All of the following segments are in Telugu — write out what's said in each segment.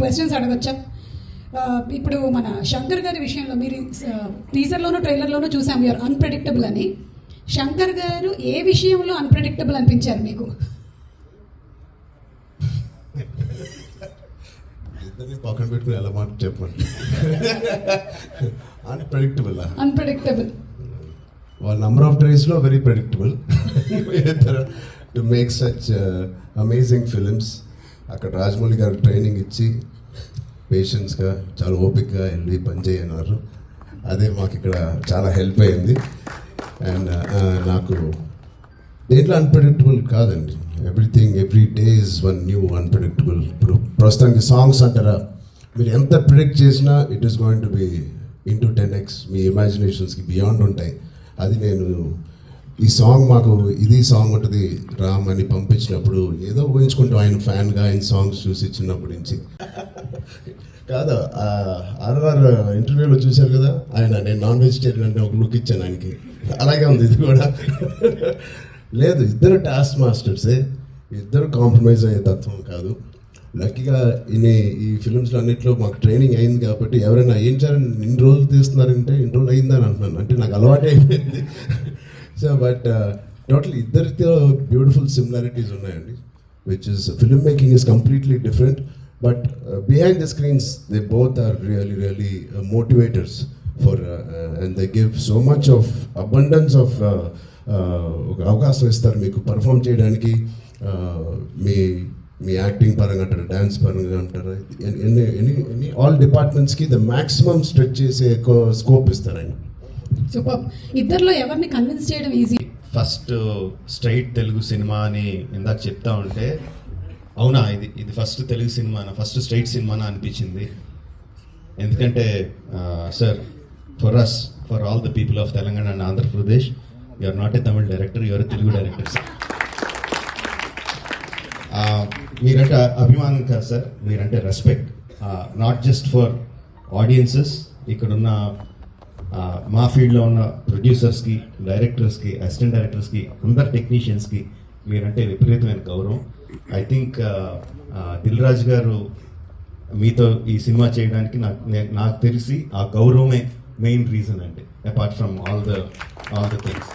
క్వశ్చన్స్ అడగొచ్చా? ఇప్పుడు మన శంకర్ గారి విషయంలో మీరు టీజర్లోనూ ట్రైలర్లోనూ చూసాం యూఆర్ అన్ప్రెడిక్టబుల్ అని. శంకర్ గారు ఏ విషయంలో అన్ప్రెడిక్టబుల్ అనిపించారు మీకు? ఇద్దరిని పక్కన పెట్టుకుని ఎలా మాట చెప్పండి. అన్ప్రెడిక్టబుల్ వాళ్ళ నంబర్ ఆఫ్ డేస్లో very predictable to make such amazing films. అక్కడ రాజమౌళి గారు ట్రైనింగ్ ఇచ్చి పేషెన్స్గా చాలా ఓపిక్గా వెళ్ళి పనిచేయన్నారు. అదే మాకు ఇక్కడ చాలా హెల్ప్ అయింది. అండ్ నాకు దేంట్లో అన్ప్రెడిక్టబుల్ కాదండి. Everything every day is one new unpredictable. ఇప్పుడు ప్రస్తుతానికి సాంగ్స్ అంటారా, మీరు ఎంత ప్రిడిక్ట్ చేసినా it is going to be into 10x. మీ ఇమాజినేషన్స్కి బియాండ్ ఉంటాయి. అది నేను ఈ సాంగ్ మాకు ఇది సాంగ్ ఉంటుంది రామ్ అని పంపించినప్పుడు ఏదో ఊహించుకుంటాం ఆయన ఫ్యాన్గా ఆయన సాంగ్స్ చూసి చిన్నప్పటి నుంచి. కాదు ఆర్ఆర్ ఇంటర్వ్యూలో చూశారు కదా ఆయన, నేను నాన్ వెజిటేరియన్ అంటే ఒక లుక్ ఇచ్చాను ఆయనకి. అలాగే ఉంది ఇది కూడా. లేదు, ఇద్దరు టాస్క్ మాస్టర్సే, ఇద్దరు కాంప్రమైజ్ అయ్యే తత్వం కాదు. లక్కీగా ఈ ఫిల్మ్స్లో అన్నింటిలో మాకు ట్రైనింగ్ అయింది కాబట్టి ఎవరైనా ఏం చేయాలని ఇన్ని రోజులు తీస్తున్నారంటే ఇన్ని రోజులు అయిందని అంటున్నాను, అంటే నాకు అలవాటు అయిపోయింది. సో బట్ టోటల్ ఇద్దరితో బ్యూటిఫుల్ సిమిలారిటీస్ ఉన్నాయండి, which is film making is completely different. But behind the screens they both are really motivators for and they give so much of abundance of ఒక అవకాశం ఇస్తారు మీకు పర్ఫామ్ చేయడానికి. మీ యాక్టింగ్ పరంగా అంటారు, డ్యాన్స్ పరంగా అంటారు, ఎనీ ఆల్ డిపార్ట్మెంట్స్కి ద మ్యాక్సిమం స్ట్రెచ్ చేసే స్కోప్ ఇస్తారు ఆయన. సూపర్. ఇద్దరిలో ఎవరిని కన్విన్స్ చేయడం easy? First straight Telugu cinema అని ఇందాక చెప్తా ఉంటే అవునా ఇది ఫస్ట్ తెలుగు సినిమానా, ఫస్ట్ స్ట్రైట్ సినిమానా అనిపించింది. ఎందుకంటే sir, for all the people of Telangana and Andhra Pradesh, you are not a Tamil director, you are Telugu director sir. మీరంటే అభిమానం కాదు సార్, మీరంటే respect. Not just for audiences, ఇక్కడున్న మా ఫీల్డ్లో ఉన్న ప్రొడ్యూసర్స్కి, డైరెక్టర్స్కి, అసిస్టెంట్ డైరెక్టర్స్కి, అందరు టెక్నీషియన్స్కి మీరంటే విపరీతమైన గౌరవం. ఐ థింక్ దిల్ రాజు గారు మీతో ఈ సినిమా చేయడానికి నాకు తెలిసి ఆ గౌరవమే మెయిన్ రీజన్ అండి, apart from all the things.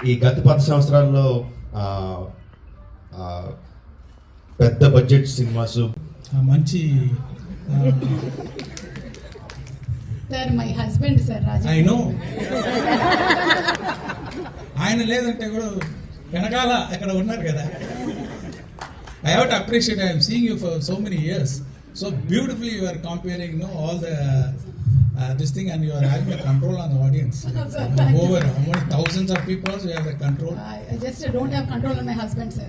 ఈ గత 10 సంవత్సరాల్లో పెద్ద బడ్జెట్ సినిమాస్ మంచి sir, my husband sir Raju. I know ఆయన లేదంటే కూడా వెనకాల అక్కడ ఉన్నారు కదా. I have to appreciate. I am seeing you for so many years. So beautifully you are comparing, all the this thing, and you are having a control on the audience. Over how many thousands of people you have the control? I just don't have control on my husband, sir.